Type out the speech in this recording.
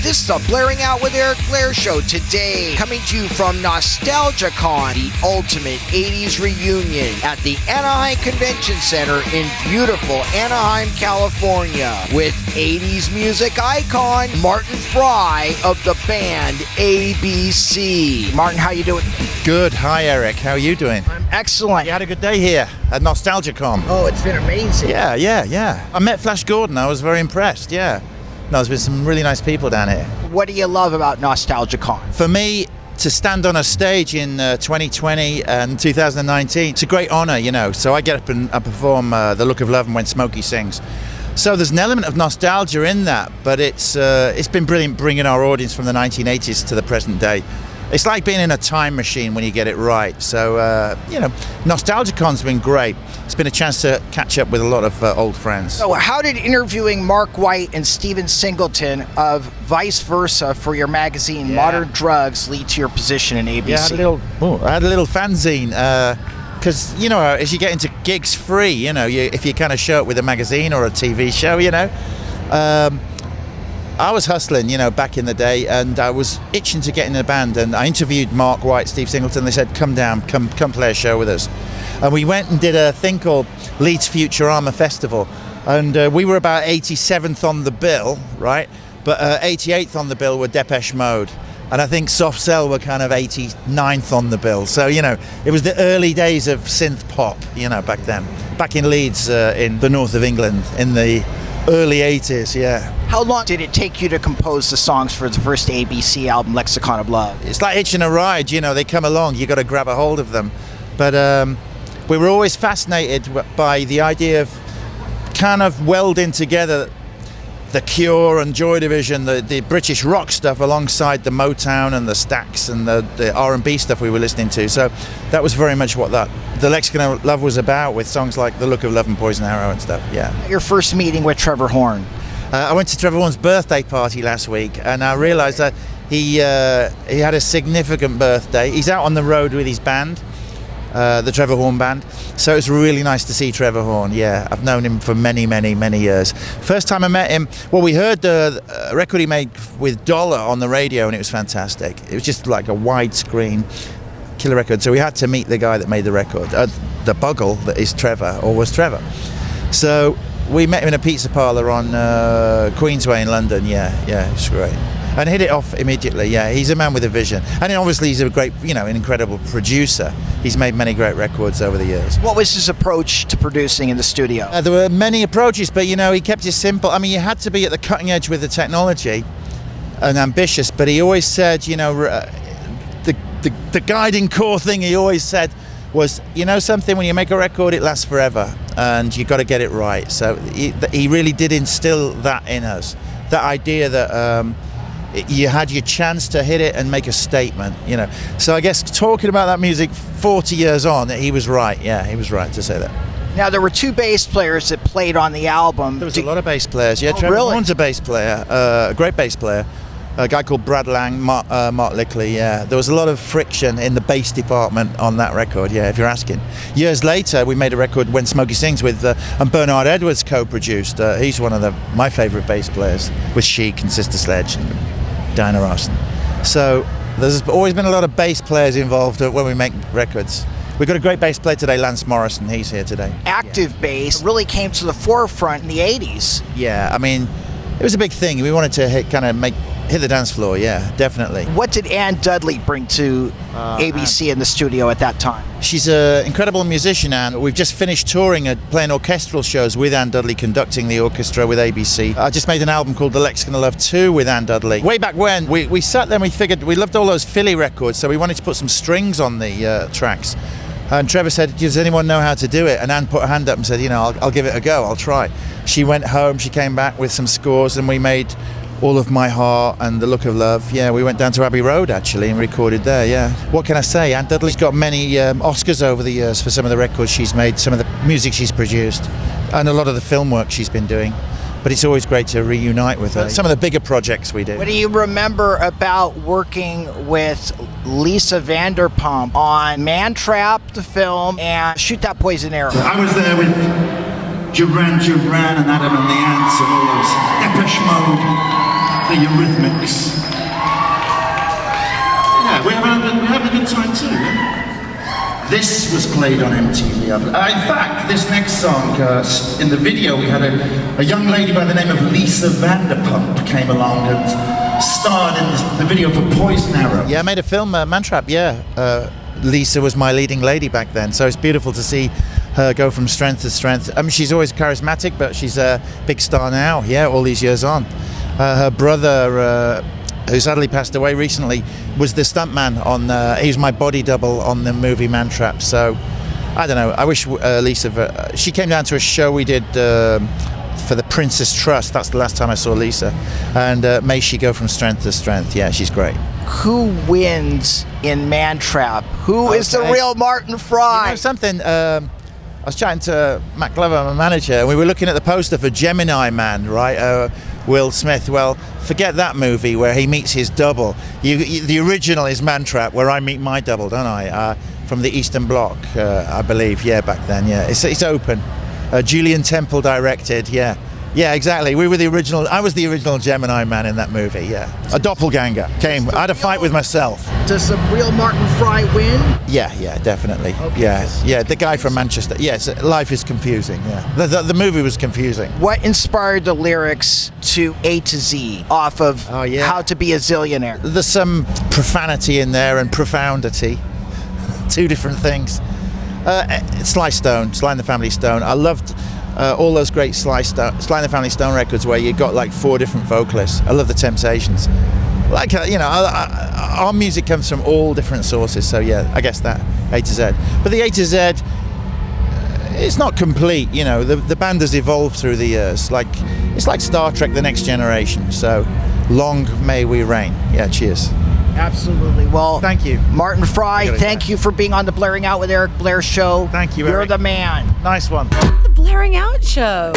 This is the Blairing Out with Eric Blair show today, coming to you from NostalgiaCon, the ultimate 80s reunion at the Anaheim Convention Center in beautiful Anaheim, California, with 80s music icon Martin Fry of the band ABC. Martin, how you doing? Good. Hi, Eric. How are you doing? I'm excellent. You had a good day here at NostalgiaCon. Oh, it's been amazing. Yeah. I met Flash Gordon. I was very impressed, yeah. No, there's been some really nice people down here. What do you love about NostalgiaCon? For me, to stand on a stage in 2020 and 2019, it's a great honor, you know. So I get up and I perform The Look of Love and When Smokey Sings. So there's an element of nostalgia in that, but it's been brilliant bringing our audience from the 1980s to the present day. It's like being in a time machine when you get it right. So, NostalgiaCon's been great. It's been a chance to catch up with a lot of old friends. So how did interviewing Mark White and Stephen Singleton of Vice Versa for your magazine Modern Drugs lead to your position in ABC? Yeah, I had a little fanzine. Because, you know, as you get into gigs free, you know, if you kind of show up with a magazine or a TV show, you know, I was hustling, you know, back in the day, and I was itching to get in a band, and I interviewed Mark White, Steve Singleton. They said, come down, come play a show with us. And we went and did a thing called Leeds Futurama Festival, and we were about 87th on the bill, right? But 88th on the bill were Depeche Mode. And I think Soft Cell were kind of 89th on the bill. So, you know, it was the early days of synth pop, you know, back then. Back in Leeds, in the north of England, in the early 80s, yeah. How long did it take you to compose the songs for the first ABC album, Lexicon of Love? It's like hitching a ride, you know, they come along, you got to grab a hold of them. But we were always fascinated by the idea of kind of welding together the Cure and Joy Division, the British rock stuff alongside the Motown and the Stax and the R&B stuff we were listening to. So that was very much what the Lexicon of Love was about, with songs like The Look of Love and Poison Arrow and stuff, yeah. Your first meeting with Trevor Horn? I went to Trevor Horn's birthday party last week, and I realised that he had a significant birthday. He's out on the road with his band, the Trevor Horn Band. So it's really nice to see Trevor Horn. Yeah, I've known him for many years. First time I met him, well, we heard the record he made with Dollar on the radio, and it was fantastic. It was just like a widescreen killer record. So we had to meet the guy that made the record, the Buggle that is Trevor, or was Trevor. So we met him in a pizza parlour on Queensway in London. Yeah, it's great. And hit it off immediately, yeah. He's a man with a vision. And obviously he's a great, you know, an incredible producer. He's made many great records over the years. What was his approach to producing in the studio? There were many approaches, but, you know, he kept it simple. I mean, you had to be at the cutting edge with the technology and ambitious, but he always said, you know, the guiding core thing he always said was, you know something, when you make a record, it lasts forever, and you got to get it right. So he really did instill that in us, that idea that you had your chance to hit it and make a statement, you know. So I guess talking about that music 40 years on, he was right. Yeah, he was right to say that. Now, there were two bass players that played on the album. There was a lot of bass players. Yeah, Trevor Horn's a bass player, a great bass player. A guy called Brad Lang, Mark Lickley, yeah. There was a lot of friction in the bass department on that record, yeah, if you're asking. Years later, we made a record, When Smokey Sings, with and Bernard Edwards co-produced. He's one of my favourite bass players, with Chic and Sister Sledge and Diana Ross. So there's always been a lot of bass players involved when we make records. We've got a great bass player today, Lance Morrison. He's here today. Active bass really came to the forefront in the 80s. Yeah, I mean, it was a big thing. We wanted to hit the dance floor, yeah, definitely. What did Anne Dudley bring to ABC in the studio at that time? She's an incredible musician, and we've just finished touring and playing orchestral shows with Anne Dudley, conducting the orchestra with ABC. I just made an album called The Lexicon of Love 2 with Anne Dudley. Way back when, we sat there and we figured we loved all those Philly records, so we wanted to put some strings on the tracks. And Trevor said, does anyone know how to do it? And Anne put her hand up and said, you know, I'll give it a go, I'll try. She went home, she came back with some scores, and we made All of My Heart and The Look of Love. Yeah, we went down to Abbey Road actually and recorded there, yeah. What can I say? Anne Dudley's got many Oscars over the years for some of the records she's made, some of the music she's produced, and a lot of the film work she's been doing. But it's always great to reunite with her. Some of the bigger projects we do. What do you remember about working with Lisa Vanderpump on Mantrap, the film, and Shoot That Poison Arrow? I was there with Duran and Adam and the Ants and all those Depeche Mode. the Eurythmics. Yeah, we're having a good time too. Yeah? This was played on MTV. In fact, this next song, in the video, we had a young lady by the name of Lisa Vanderpump came along and starred in the video for Poison Arrow. Yeah, I made a film, Mantrap, yeah. Lisa was my leading lady back then, so it's beautiful to see her go from strength to strength. I mean, she's always charismatic, but she's a big star now, yeah, all these years on. Her brother, who sadly passed away recently, was the stuntman on, he was my body double on the movie Mantrap, so I don't know, I wish Lisa, she came down to a show we did for the Princess Trust. That's the last time I saw Lisa, and may she go from strength to strength. Yeah, she's great. Who wins in Mantrap? Who is the real Martin Fry? You know something, I was chatting to Matt Glover, my manager, and we were looking at the poster for Gemini Man, right? Will Smith. Well, forget that movie where he meets his double. The original is Mantrap, where I meet my double, don't I? From the Eastern Bloc, I believe. Yeah, back then. Yeah, it's open. Julian Temple directed. Yeah. Yeah, exactly. We were the original. I was the original Gemini Man in that movie. Yeah, a doppelganger came. I had a fight with myself. Does the real Martin Fry win? Yeah, definitely. Okay. Yeah. The guy from Manchester. Yes, life is confusing. Yeah, the movie was confusing. What inspired the lyrics to A to Z off of How to Be a Zillionaire? There's some profanity in there and profundity. Two different things. Sly and the Family Stone. I loved all those great Sly and the Family Stone records where you got like 4 different vocalists. I love the Temptations. Like, our music comes from all different sources, so yeah, I guess that A to Z. But the A to Z, it's not complete, you know, the band has evolved through the years. Like, it's like Star Trek: The Next Generation, so long may we reign. Yeah, cheers. Absolutely. Well, thank you. Martin Fry, thank you for being on the Blairing Out with Eric Blair show. Thank you, You're Eric. the man. Nice one. The Blairing Out Show.